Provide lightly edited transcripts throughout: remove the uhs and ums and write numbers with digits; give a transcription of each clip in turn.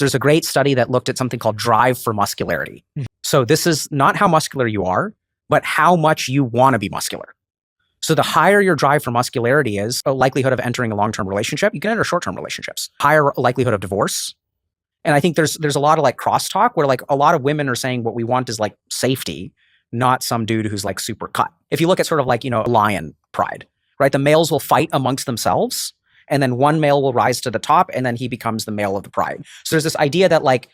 There's a great study that looked at something called drive for muscularity. So this is not how muscular you are, but how much you want to be muscular. So the higher your drive for muscularity is, a likelihood of entering a long-term relationship. You can enter short-term relationships. Higher likelihood of divorce. And I think there's a lot of like crosstalk where like a lot of women are saying what we want is like safety, not some dude who's like super cut. If you look at sort of like, lion pride, right? The males will fight amongst themselves, and then one male will rise to the top, and then he becomes the male of the pride. So there's this idea that like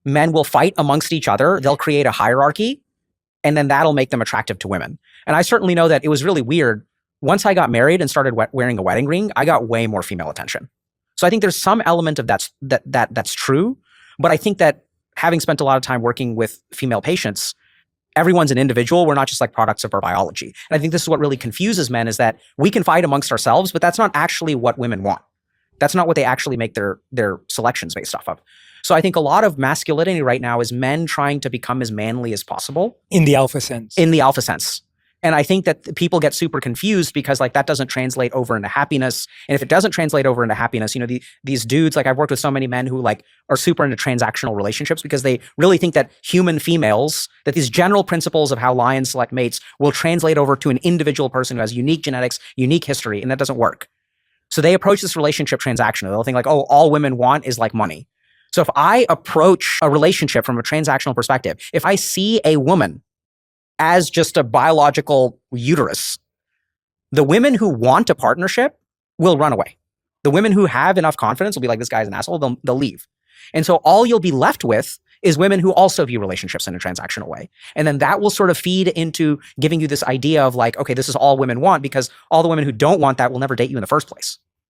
men will fight amongst each other. They'll create a hierarchy, and then that'll make them attractive to women. And I certainly know that it was really weird. Once I got married and started wearing a wedding ring, I got way more female attention. So I think there's some element of that's true. But I think that having spent a lot of time working with female patients, everyone's an individual. We're not just like products of our biology. And I think this is what really confuses men, is that we can fight amongst ourselves, but that's not actually what women want. That's not what they actually make their selections based off of. So I think a lot of masculinity right now is men trying to become as manly as possible. In the alpha sense. In the alpha sense. And I think that people get super confused because like that doesn't translate over into happiness. And if it doesn't translate over into happiness, these dudes, like I've worked with so many men who like are super into transactional relationships because they really think that human females, that these general principles of how lions select mates will translate over to an individual person who has unique genetics, unique history, and that doesn't work. So they approach this relationship transactional. They'll think like, oh, all women want is like money. So if I approach a relationship from a transactional perspective, if I see a woman as just a biological uterus, the women who want a partnership will run away. The women who have enough confidence will be like, this guy's an asshole, they'll leave. And so all you'll be left with is women who also view relationships in a transactional way. And then that will sort of feed into giving you this idea of like, okay, this is all women want, because all the women who don't want that will never date you in the first place.